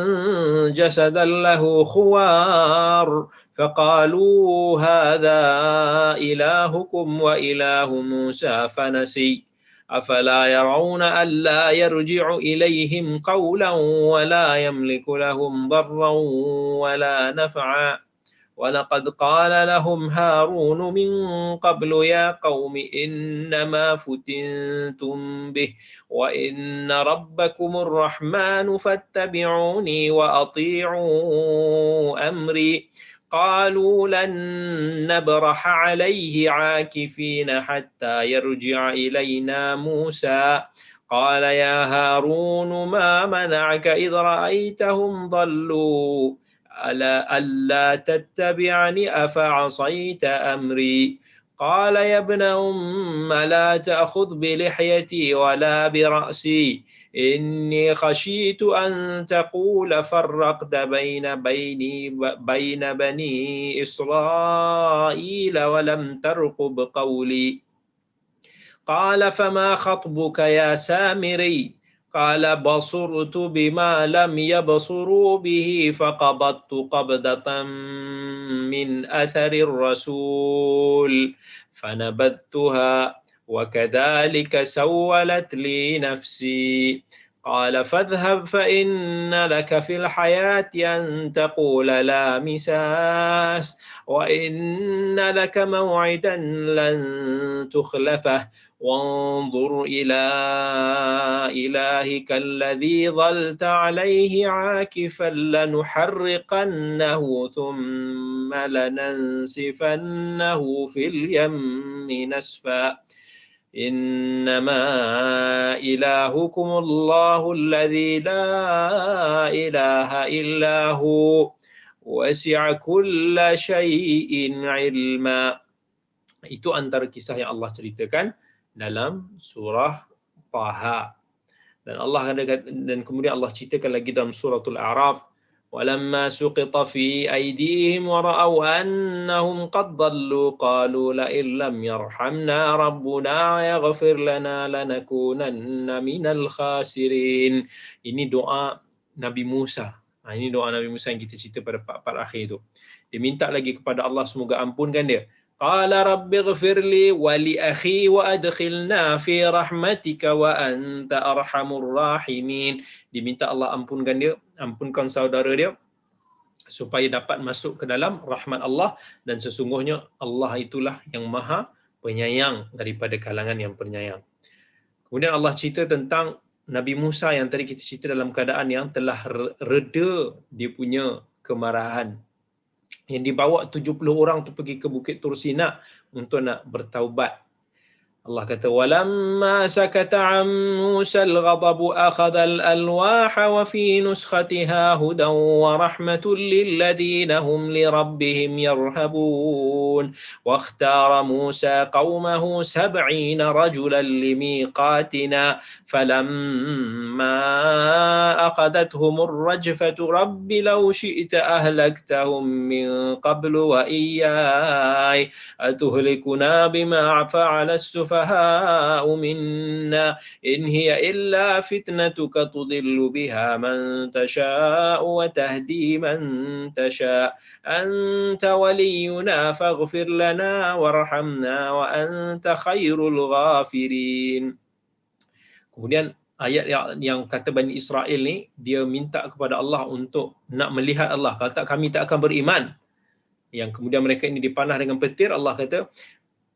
جسدا له خوار فقالوا هذا إلهكم وإله موسى فنسي أفلا يرون ألا يرجع إليهم قولا ولا يملك لهم ضرا ولا نفعا ولقد قال لهم هارون من قبل يا قوم إنما فتنتم به وإن ربكم الرحمن فاتبعوني وأطيعوا أمري قالوا لن نبرح عليه عاكفين حتى يرجع إلينا موسى قال يا هارون ما منعك إذ رأيتهم ضلوا ألا تتبعني أفعصيت أمري قال يا ابن أم لا تأخذ بلحيتي ولا برأسي إني خشيت أن تقول فرقت بين بني إسرائيل ولم ترقب قولي قال فما خطبك يا سامري قال بصرت بما لم يبصروا به فقبضت قبضة من أثر الرسول فنبذتها وكذلك سولت لي نفسي قال فاذهب فإن لك في الحياة أن تقول لا مساس وإن لك موعدا لن تخلفه وانظر إلى إلهك الذي ظلت عليه عاكفا لنحرقنه ثم لننسفنه في اليم نسفا إنما إلهكم الله الذي لا إله إلا هو وسع كل شيء علما. Itu antara kisah yang Allah ceritakan dalam surah Taha. Dan kemudian Allah ceritakan lagi dalam suratul A'raf, walamma suqita fi aydihim wa ra'aw annahum qad dhallu qalu la illam yarhamna rabbuna wa yaghfir lana lanakunanna minal khasirin. Ini doa Nabi Musa. Ini doa Nabi Musa yang kita cerita pada part akhir itu. Dia minta lagi kepada Allah semoga ampunkan dia. Qala rabbi ighfirli wa li akhi wa adkhilna fi rahmatika wa anta arhamur rahimin. Diminta Allah ampunkan dia, ampunkan saudara dia supaya dapat masuk ke dalam rahmat Allah, dan sesungguhnya Allah itulah yang Maha Penyayang daripada kalangan yang penyayang. Kemudian Allah cerita tentang Nabi Musa yang tadi kita cerita dalam keadaan yang telah reda dia punya kemarahan, yang dibawa 70 orang tu pergi ke Bukit Tur Sina untuk nak bertaubat. Allah kata walamma sakata an Musa al-ghadab akhadha al-alwaha wa fi nuskhatiha hudan wa rahmatun lil ladina hum li rabbihim yarhabun wa ikhtara Musa qaumahu 70 rajulan limiqatina falamma akhadathum ar-rajfatu rabbi law syi'ta ahlaktahum min qablu wa iyyai atuhlikuna bima fa'ala as-sufaha'u minna in hiya illa fitnatuka tudillu biha man tasha'u wa tahdi man tasha' anta waliyuna faghfir lana warhamna wa anta khairul ghafirin. Kemudian ayat yang kata Bani Israel ni, dia minta kepada Allah untuk nak melihat Allah, kata kami tak akan beriman. Yang kemudian mereka ini dipanah dengan petir. Allah kata,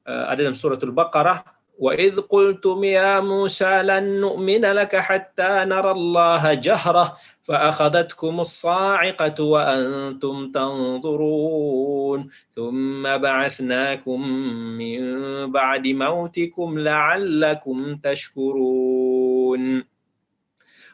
ada dalam suratul Baqarah, wa idh qultum ya Musa lan nu'mina laka hatta nara Allah jahrah fa akhadhatkum as-sa'iqatu wa antum tanzurun thumma ba'athnakum min ba'di mautikum la'allakum tashkurun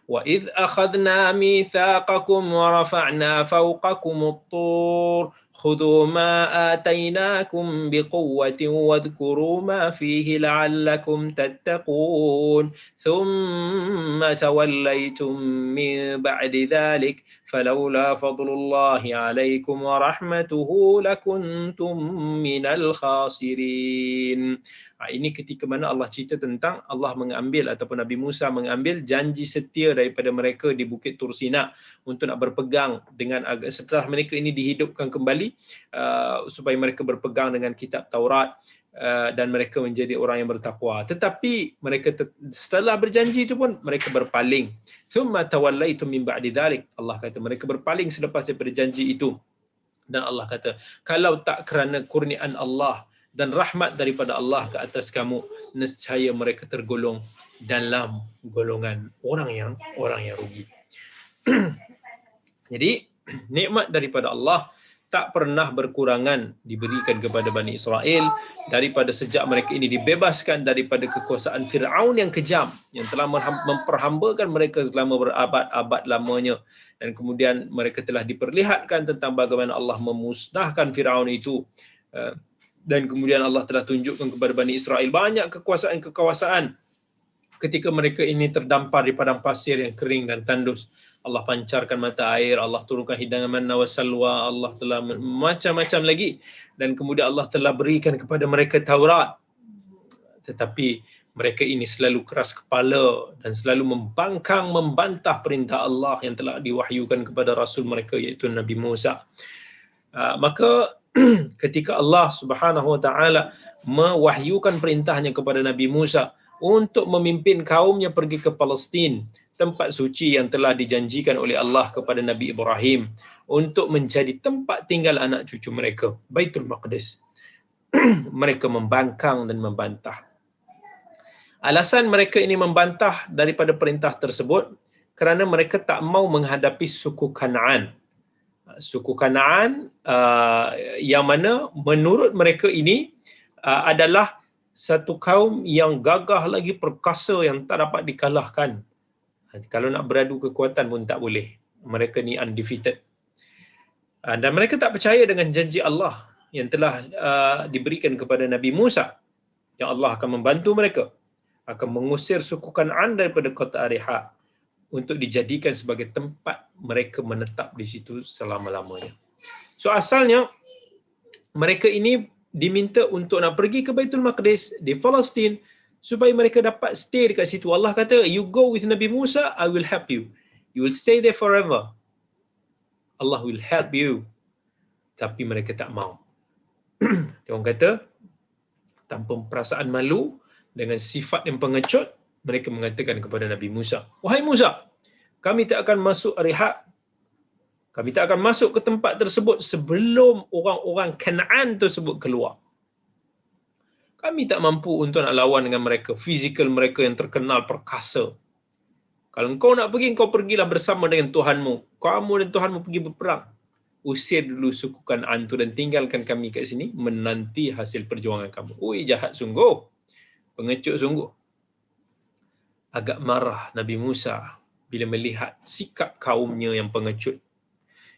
wa idh akhadna mithaqakum wa rafa'na fawqakum at-tur خذوا ما آتيناكم بقوة واذكروا ما فيه لعلكم تتقون ثم توليتم من بعد ذلك فلولا فضل الله عليكم ورحمته لكنتم من الخاسرين. Ini ketika mana Allah cerita tentang Allah mengambil ataupun Nabi Musa mengambil janji setia daripada mereka di Bukit Tur Sina untuk nak berpegang dengan setelah mereka ini dihidupkan kembali supaya mereka berpegang dengan kitab Taurat dan mereka menjadi orang yang bertakwa. Tetapi mereka setelah berjanji itu pun mereka berpaling. Thumma tawallaitum min ba'di dzalik. Allah kata mereka berpaling selepas daripada janji itu. Dan Allah kata kalau tak kerana kurniaan Allah dan rahmat daripada Allah ke atas kamu, nescaya mereka tergolong dalam golongan orang yang rugi. Jadi nikmat daripada Allah tak pernah berkurangan diberikan kepada Bani Israel daripada sejak mereka ini dibebaskan daripada kekuasaan Fir'aun yang kejam yang telah memperhambakan mereka selama berabad-abad lamanya, dan kemudian mereka telah diperlihatkan tentang bagaimana Allah memusnahkan Fir'aun itu. Dan kemudian Allah telah tunjukkan kepada Bani Israel banyak kekuasaan ketika mereka ini terdampar di padang pasir yang kering dan tandus. Allah pancarkan mata air, Allah turunkan hidangan manna wa salwa, Allah telah macam-macam lagi, dan kemudian Allah telah berikan kepada mereka Taurat. Tetapi mereka ini selalu keras kepala dan selalu membantah perintah Allah yang telah diwahyukan kepada Rasul mereka iaitu Nabi Musa. Maka ketika Allah Subhanahu Wa Taala mewahyukan perintahnya kepada Nabi Musa untuk memimpin kaumnya pergi ke Palestin, tempat suci yang telah dijanjikan oleh Allah kepada Nabi Ibrahim untuk menjadi tempat tinggal anak cucu mereka, Baitul Maqdis, mereka membangkang dan membantah. Alasan mereka ini membantah daripada perintah tersebut kerana mereka tak mau menghadapi suku Kanaan. Suku Kanaan yang mana menurut mereka ini adalah satu kaum yang gagah lagi perkasa yang tak dapat dikalahkan. Kalau nak beradu kekuatan pun tak boleh. Mereka ni undefeated. Dan mereka tak percaya dengan janji Allah yang telah diberikan kepada Nabi Musa, yang Allah akan membantu mereka, akan mengusir suku Kanaan daripada kota Ariha untuk dijadikan sebagai tempat mereka menetap di situ selama-lamanya. So asalnya mereka ini diminta untuk nak pergi ke Baitul Maqdis di Palestin supaya mereka dapat stay dekat situ. Allah kata, you go with Nabi Musa, I will help you. You will stay there forever. Allah will help you. Tapi mereka tak mau. Dia orang kata, tanpa perasaan malu, dengan sifat yang pengecut, mereka mengatakan kepada Nabi Musa, wahai Musa, kami tak akan masuk Ariha, kami tak akan masuk ke tempat tersebut sebelum orang-orang Kanaan tersebut keluar. Kami tak mampu untuk nak lawan dengan mereka. Fizikal mereka yang terkenal perkasa. Kalau kau nak pergi, kau pergilah bersama dengan Tuhanmu. Kamu dan Tuhanmu pergi berperang. Usir dulu suku Kanaan tu dan tinggalkan kami kat sini menanti hasil perjuangan kamu. Ui, jahat sungguh. Pengecut sungguh. Agak marah Nabi Musa bila melihat sikap kaumnya yang pengecut,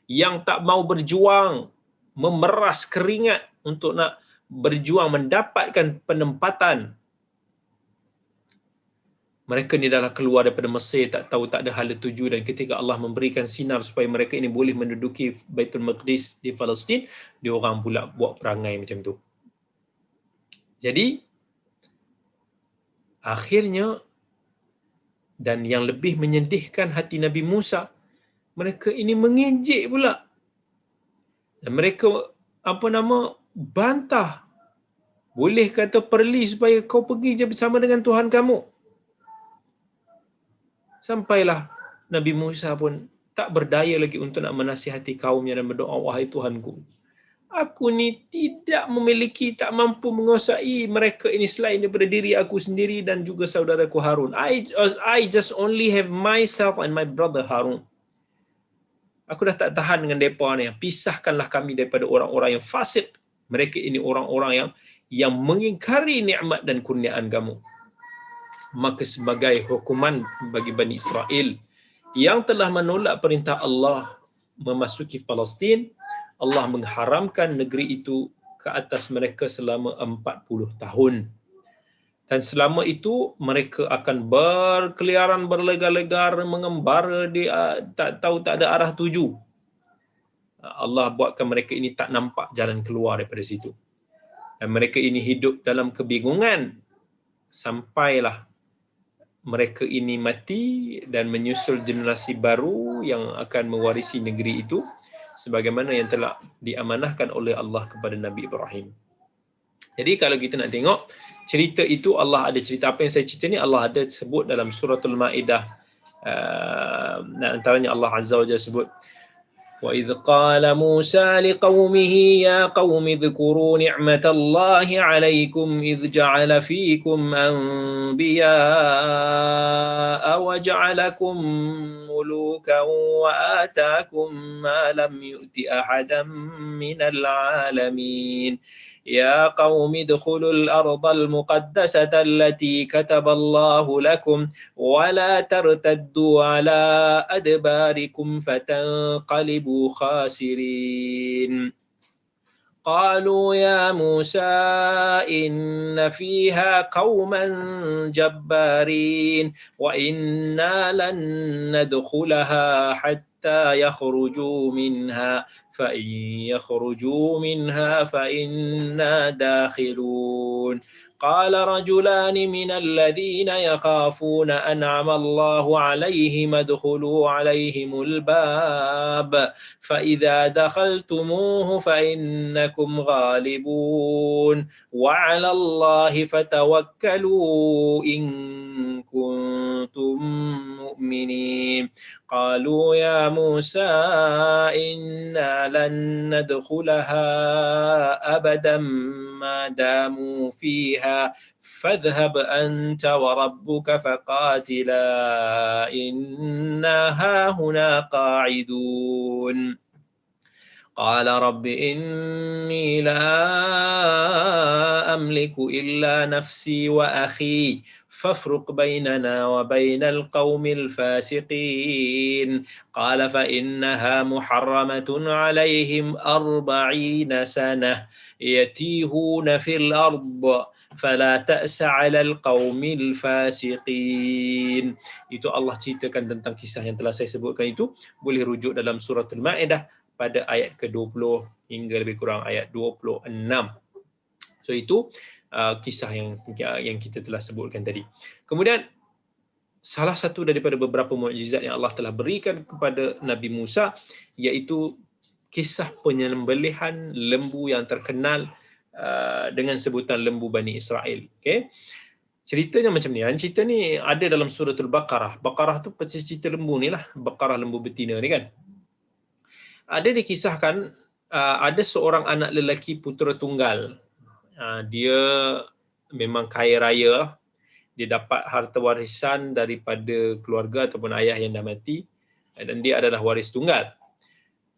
yang tak mau berjuang, memeras keringat untuk nak berjuang mendapatkan penempatan. Mereka ni dah keluar daripada Mesir, tak tahu, tak ada hala tuju, dan ketika Allah memberikan sinar supaya mereka ini boleh menduduki Baitul Maqdis di Palestin, dia orang pula buat perangai macam tu. Jadi akhirnya, dan yang lebih menyedihkan hati Nabi Musa, mereka ini mengejek pula. Dan mereka bantah. Boleh kata perli supaya kau pergi je bersama dengan Tuhan kamu. Sampailah Nabi Musa pun tak berdaya lagi untuk nak menasihati kaumnya dan berdoa, wahai Tuhanku, aku ni tidak memiliki, tak mampu menguasai mereka ini selain daripada diri aku sendiri dan juga saudaraku Harun. I just only have myself and my brother Harun. Aku dah tak tahan dengan mereka ni. Pisahkanlah kami daripada orang-orang yang fasik. Mereka ini orang-orang yang mengingkari nikmat dan kurniaan kamu. Maka sebagai hukuman bagi Bani Israel yang telah menolak perintah Allah memasuki Palestin, Allah mengharamkan negeri itu ke atas mereka selama 40 tahun. Dan selama itu mereka akan berkeliaran, berlegar-legar, mengembara, tak tahu, tak ada arah tuju. Allah buatkan mereka ini tak nampak jalan keluar daripada situ. Dan mereka ini hidup dalam kebingungan sampailah mereka ini mati dan menyusul generasi baru yang akan mewarisi negeri itu sebagaimana yang telah diamanahkan oleh Allah kepada Nabi Ibrahim. Jadi kalau kita nak tengok cerita itu, Allah ada cerita apa yang saya cerita ni, Allah ada sebut dalam suratul Maidah. Antaranya Allah Azza wa Jalla sebut, وَإِذْ قَالَ مُوسَى لِقَوْمِهِ يَا قَوْمِ اذْكُرُوا نِعْمَةَ اللَّهِ عَلَيْكُمْ إِذْ جَعَلَ فِيكُمْ أَنْبِيَاءَ وَجَعَلَكُمْ مُلُوكًا وَآتَاكُمْ مَا لَمْ يُؤْتِ أَحَدًا مِنَ الْعَالَمِينَ يَا قَوْمِ ادْخُلُوا الْأَرْضَ الْمُقَدَّسَةَ الَّتِي كَتَبَ اللَّهُ لَكُمْ وَلَا تَرْتَدُّوا عَلَى أَدْبَارِكُمْ فَتَنْقَلِبُوا خَاسِرِينَ قالوا يا موسى إن فيها قوما جبارين وإنا لن ندخلها حتى يخرجوا منها فإن يخرجوا منها فإنا داخلون قال رجلان من الذين يخافون أنعم الله عليهم ادخلوا عليهم الباب فإذا دخلتموه فإنكم غالبون وعلى الله فتوكلوا إن كنتم مؤمنين قالوا يا موسى إنا لن ندخلها أبدا ما داموا فيها فاذهب أنت وربك فقاتلا إنا هاهنا قاعدون قال رب إني لا أملك إلا نفسي وأخي فافرق بيننا وبين القوم الفاسقين قال فإنها محرمة عليهم 40 سنة يتيهون في الأرض فلا تأس على القوم الفاسقين. Itu Allah ceritakan tentang kisah yang telah saya sebutkan itu. Boleh rujuk dalam surah Al-Ma'idah pada ayat ke-20 hingga lebih kurang ayat 26. So itu kisah yang kita telah sebutkan tadi. Kemudian salah satu daripada beberapa mukjizat yang Allah telah berikan kepada Nabi Musa iaitu kisah penyembelihan lembu yang terkenal dengan sebutan lembu Bani Israel. Okay? Ceritanya macam ni. Cerita ni ada dalam suratul Baqarah. Baqarah tu persis cerita lembu ni lah. Baqarah lembu betina ni kan. Ada dikisahkan ada seorang anak lelaki putera tunggal. Dia memang kaya raya. Dia dapat harta warisan daripada keluarga ataupun ayah yang dah mati. Dan dia adalah waris tunggal.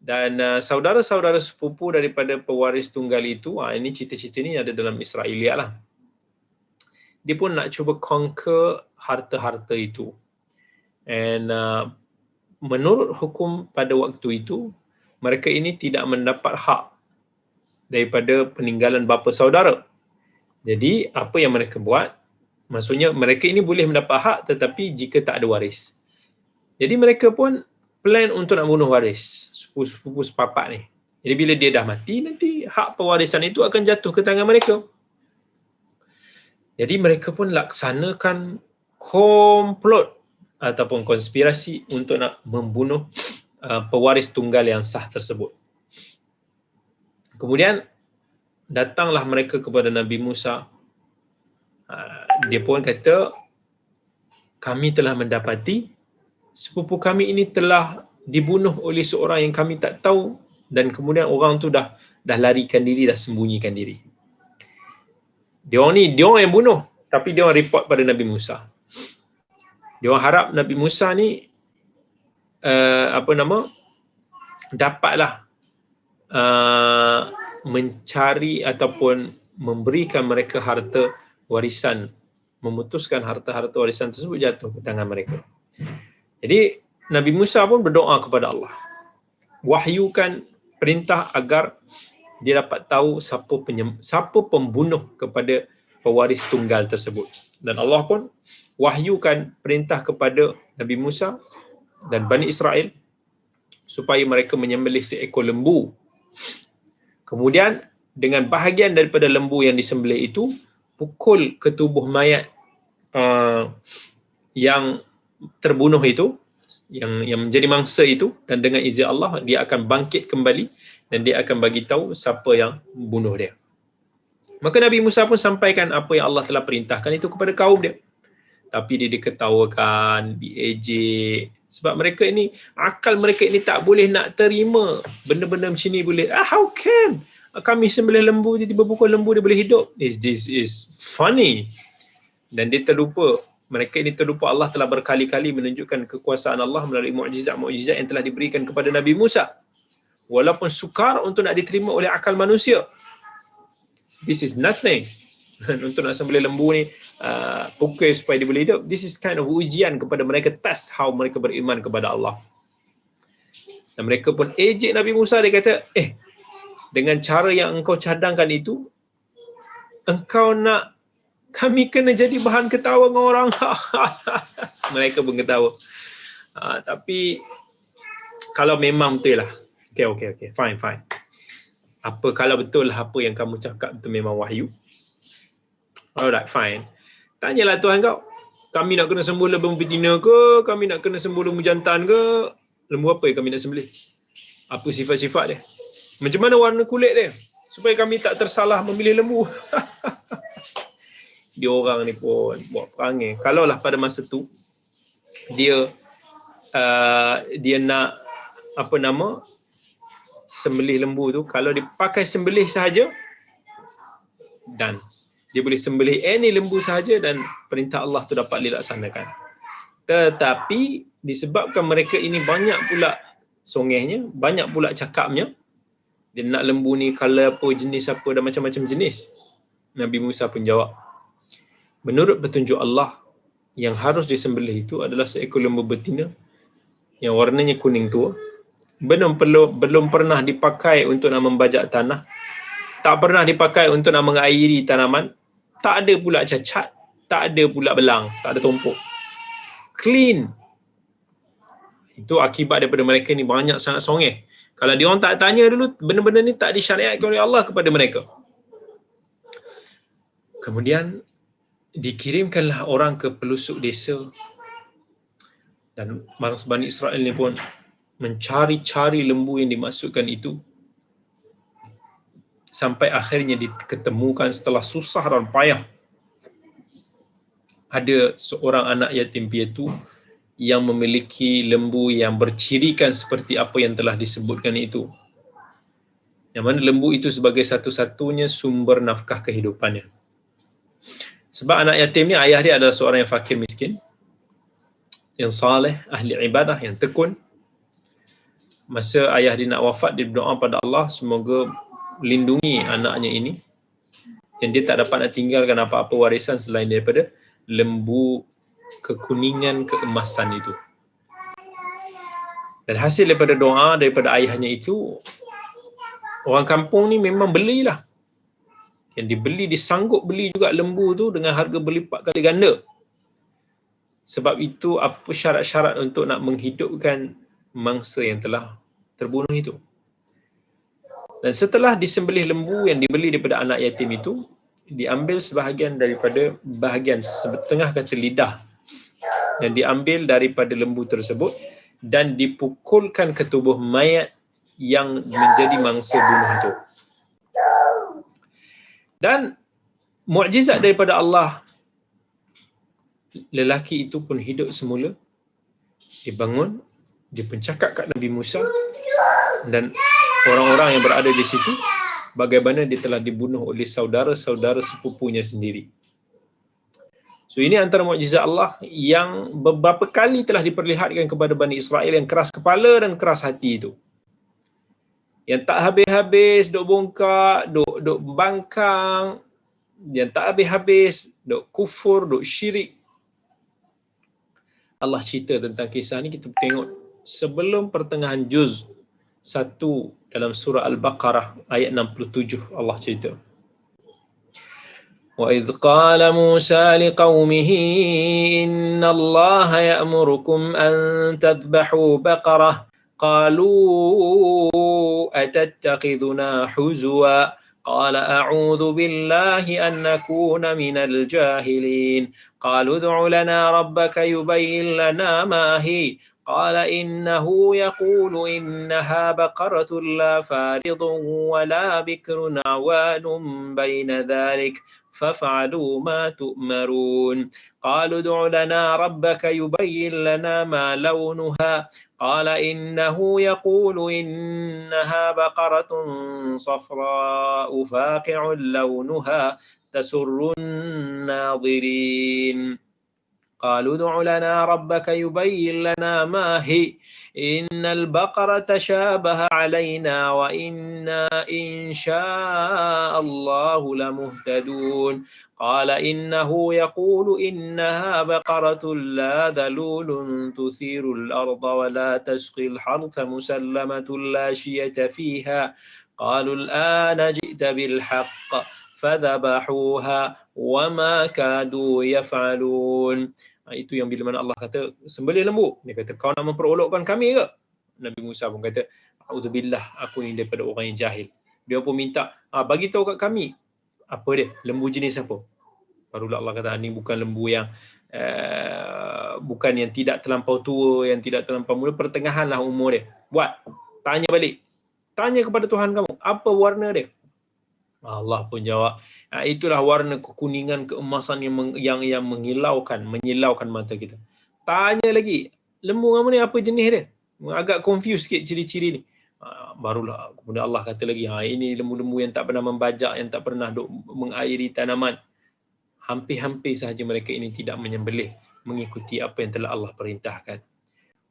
Dan saudara-saudara sepupu daripada pewaris tunggal itu, ini cerita-cerita ni ada dalam Israiliyat lah. dia pun nak cuba conquer harta-harta itu. And menurut hukum pada waktu itu, mereka ini tidak mendapat hak daripada peninggalan bapa saudara. Jadi apa yang mereka buat, maksudnya mereka ini boleh mendapat hak tetapi jika tak ada waris. Jadi mereka pun plan untuk nak bunuh waris, sepupu sepapak ni. Jadi bila dia dah mati, nanti hak pewarisan itu akan jatuh ke tangan mereka. Jadi mereka pun laksanakan komplot ataupun konspirasi untuk nak membunuh pewaris tunggal yang sah tersebut. Kemudian datanglah mereka kepada Nabi Musa. Dia pun kata, kami telah mendapati sepupu kami ini telah dibunuh oleh seorang yang kami tak tahu, dan kemudian orang tu dah larikan diri, dah sembunyikan diri. Dia orang yang bunuh, tapi dia orang report pada Nabi Musa. Dia orang harap Nabi Musa ni dapatlah mencari ataupun memberikan mereka harta warisan, memutuskan harta-harta warisan tersebut jatuh ke tangan mereka. Jadi Nabi Musa pun berdoa kepada Allah, wahyukan perintah agar dia dapat tahu siapa pembunuh kepada pewaris tunggal tersebut. Dan Allah pun wahyukan perintah kepada Nabi Musa dan Bani Israel supaya mereka menyembelih seekor lembu. Kemudian dengan bahagian daripada lembu yang disembelih itu, pukul ke tubuh mayat yang terbunuh itu, yang menjadi mangsa itu, dan dengan izin Allah dia akan bangkit kembali dan dia akan bagi tahu siapa yang bunuh dia. Maka Nabi Musa pun sampaikan apa yang Allah telah perintahkan itu kepada kaum dia. Tapi dia diketawakan, diejek, sebab mereka ini, akal mereka ini tak boleh nak terima benda-benda macam ni boleh. How can kami sembelih lembu, tiba-tiba pukul lembu dia boleh hidup? This is funny. Dan dia terlupa, mereka ini terlupa Allah telah berkali-kali menunjukkan kekuasaan Allah melalui mukjizat-mukjizat yang telah diberikan kepada Nabi Musa. Walaupun sukar untuk nak diterima oleh akal manusia. This is nothing. Untuk nak sembelih lembu ni, pukul supaya dia boleh hidup. This is kind of ujian kepada mereka, test how mereka beriman kepada Allah. Dan mereka pun ejek Nabi Musa. Dia kata, dengan cara yang engkau cadangkan itu, engkau nak kami kena jadi bahan ketawa dengan orang. Mereka pun ketawa. Tapi kalau memang betul lah, okay, fine. Apa kalau betul lah apa yang kamu cakap itu memang wahyu? Alright, fine. Tanyalah Tuhan kau, kami nak kena sembelih lembu betina ke? Kami nak kena sembelih lembu jantan ke? Lembu apa yang kami nak sembelih? Apa sifat-sifat dia? Macam mana warna kulit dia? Supaya kami tak tersalah memilih lembu. Dia orang ni pun buat perangai. Kalaulah pada masa tu dia nak sembelih lembu tu, kalau dia pakai sembelih sahaja, dan dia boleh sembelih any lembu sahaja dan perintah Allah tu dapat dilaksanakan. Tetapi disebabkan mereka ini banyak pula songehnya, banyak pula cakapnya, dia nak lembu ni color apa, jenis apa, dan macam-macam jenis. Nabi Musa pun jawab, menurut petunjuk Allah, yang harus disembelih itu adalah seekor lembu betina yang warnanya kuning tua, belum pernah dipakai untuk nak membajak tanah, tak pernah dipakai untuk nak mengairi tanaman, tak ada pula cacat, tak ada pula belang, tak ada tumpuk, clean. Itu akibat daripada mereka ni banyak sangat songeh. Kalau dia orang tak tanya dulu, benda-benda ni tak disyariatkan oleh Allah kepada mereka. Kemudian dikirimkanlah orang ke pelosok desa, dan bangsa Bani Israel ni pun mencari-cari lembu yang dimaksudkan itu, sampai akhirnya diketemukan setelah susah dan payah. Ada seorang anak yatim piatu yang memiliki lembu yang bercirikan seperti apa yang telah disebutkan itu, yang mana lembu itu sebagai satu-satunya sumber nafkah kehidupannya. Sebab anak yatim ni, ayah dia adalah seorang yang fakir miskin, yang saleh, ahli ibadah, yang tekun. Masa ayah dia nak wafat, dia berdoa pada Allah, semoga lindungi anaknya ini, dan dia tak dapat nak tinggalkan apa-apa warisan selain daripada lembu kekuningan keemasan itu. Dan hasil daripada doa daripada ayahnya itu, orang kampung ni memang belilah. Yang dibeli, disanggup beli juga lembu tu dengan harga berlipat kali ganda. Sebab itu apa syarat-syarat untuk nak menghidupkan mangsa yang telah terbunuh itu. Dan setelah disembelih lembu yang dibeli daripada anak yatim itu, diambil sebahagian daripada bahagian setengah kata lidah yang diambil daripada lembu tersebut dan dipukulkan ke tubuh mayat yang menjadi mangsa bunuh itu. Dan mukjizat daripada Allah, lelaki itu pun hidup semula. Dia bangun, dia pun cakap kat Nabi Musa, dan orang-orang yang berada di situ bagaimana dia telah dibunuh oleh saudara-saudara sepupunya sendiri. So ini antara mukjizat Allah yang beberapa kali telah diperlihatkan kepada Bani Israel yang keras kepala dan keras hati itu. Yang tak habis-habis duk bongkak, duk bangkang, yang tak habis-habis duk kufur, duk syirik. Allah cerita tentang kisah ni, kita tengok sebelum pertengahan juz 1 dalam surah Al-Baqarah ayat 67, Allah cerita. وَإِذْ قَالَ مُوسَى لِقَوْمِهِ إِنَّ اللَّهَ يَأْمُرُكُمْ أَن تَذْبَحُوا بَقَرَةً قَالُوا أَتَتَّخِذُنَا حُزُوًا قَالَ أَعُوذُ بِاللَّهِ أَن نَّكُونَ مِنَ الْجَاهِلِينَ قَالُوا ادْعُ لَنَا رَبَّكَ يُبَيِّن لَّنَا مَا هِيَ قال إنه يقول إنها بقرة لا فارض ولا بكر عوان بين ذلك فافعلوا ما تؤمرون قالوا ادع لنا ربك يبين لنا ما لونها قال إنه يقول إنها بقرة صفراء فاقع لونها تسر الناظرين قالوا ادع لنا ربك يبين لنا ما هي إن البقرة تشابه علينا وإنا إن شاء الله لمهتدون قال إنه يقول إنها بقرة لا ذلول تثير الأرض ولا تسقي الحرث مسلمة لا شية فيها قالوا الآن جئت بالحق فذبحوها وما كادوا يفعلون. Itu yang bila mana Allah kata sembelih lembu, dia kata kau nak memperolokkan kami ke? Nabi Musa pun kata a'udzubillah, aku ni daripada orang yang jahil. Dia pun minta bagi tahu kat kami apa dia, lembu jenis apa. Barulah Allah kata ni bukan lembu yang bukan yang tidak terlampau tua, yang tidak terlampau muda, pertengahanlah umur dia. Buat, tanya balik, tanya kepada Tuhan kamu apa warna dia. Allah pun jawab, itulah warna kekuningan keemasan yang menyilaukan mata kita. Tanya lagi, lembu kamu ni apa jenis dia? Agak confused sikit ciri-ciri ni. Barulah kemudian Allah kata lagi, ini lembu-lembu yang tak pernah membajak, yang tak pernah mengairi tanaman. Hampir-hampir sahaja mereka ini tidak menyembelih mengikuti apa yang telah Allah perintahkan.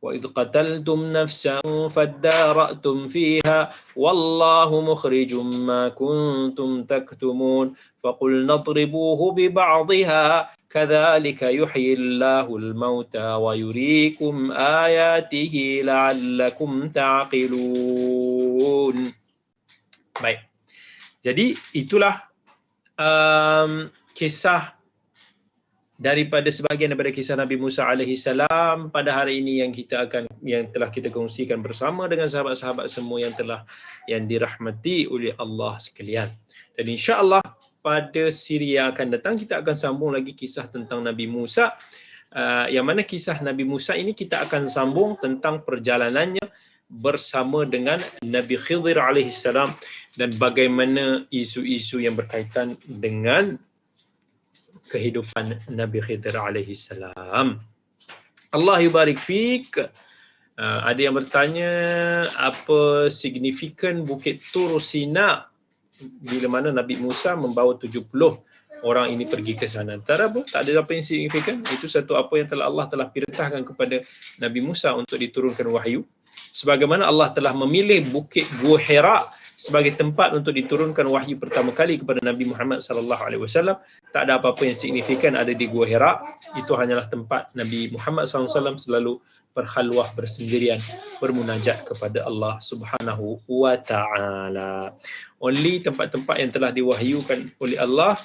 وَإِذْ قَتَلْتُمْ نَفْسًا فَادَّارَأْتُمْ فِيهَا وَاللَّهُ مُخْرِجٌ مَا كُنْتُمْ تَكْتُمُونَ فَقُلْنَا اضْرِبُوهُ بِبَعْضِهَا كَذَلِكَ يُحْيِي اللَّهُ الْمَوْتَى وَيُرِيكُمْ آيَاتِهِ لَعَلَّكُمْ تَعْقِلُونَ. Baik. Jadi itulah kisah daripada sebahagian daripada kisah Nabi Musa alaihi salam pada hari ini yang telah kita kongsikan bersama dengan sahabat-sahabat semua yang dirahmati oleh Allah sekalian. Dan insya-Allah pada siri yang akan datang kita akan sambung lagi kisah tentang Nabi Musa, yang mana kisah Nabi Musa ini kita akan sambung tentang perjalanannya bersama dengan Nabi Khidir alaihi salam dan bagaimana isu-isu yang berkaitan dengan kehidupan Nabi Khidir alaihi salam. Allah yubarik fik. Ada yang bertanya apa signifikan Bukit Tur Sina bila mana Nabi Musa membawa 70 orang ini pergi ke sana. Tak ada apa yang signifikan. Itu satu apa yang Allah telah perintahkan kepada Nabi Musa untuk diturunkan wahyu. Sebagaimana Allah telah memilih Bukit Gua Hira sebagai tempat untuk diturunkan wahyu pertama kali kepada Nabi Muhammad sallallahu alaihi wasallam. Tak ada apa-apa yang signifikan ada di Gua Hira. Itu hanyalah tempat Nabi Muhammad sallallahu alaihi wasallam selalu berkhalwah bersendirian, bermunajat kepada Allah Subhanahu wa taala. Only tempat-tempat yang telah diwahyukan oleh Allah,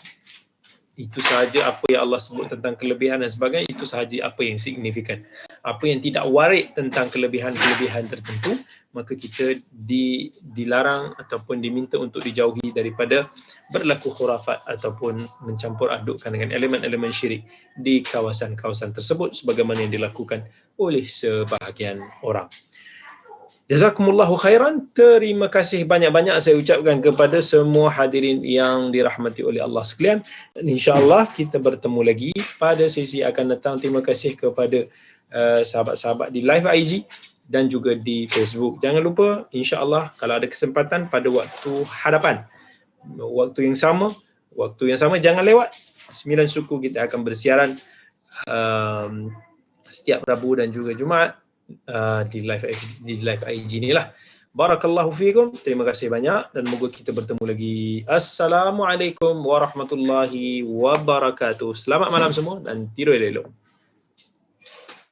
itu sahaja apa yang Allah sebut tentang kelebihan dan sebagainya, itu sahaja apa yang signifikan. Apa yang tidak warid tentang kelebihan-kelebihan tertentu, maka kita dilarang ataupun diminta untuk dijauhi daripada berlaku khurafat ataupun mencampur adukkan dengan elemen-elemen syirik di kawasan-kawasan tersebut sebagaimana yang dilakukan oleh sebahagian orang. Jazakumullahu khairan. Terima kasih banyak-banyak saya ucapkan kepada semua hadirin yang dirahmati oleh Allah sekalian. Dan insya-Allah kita bertemu lagi pada sesi akan datang. Terima kasih kepada sahabat-sahabat di live IG dan juga di Facebook. Jangan lupa insya-Allah kalau ada kesempatan pada waktu hadapan, waktu yang sama jangan lewat. 9 suku kita akan bersiaran setiap Rabu dan juga Jumaat di live IG ni lah. Barakallahu fiikum. Terima kasih banyak dan moga kita bertemu lagi. Assalamualaikum warahmatullahi wabarakatuh. Selamat malam semua dan tidur elok.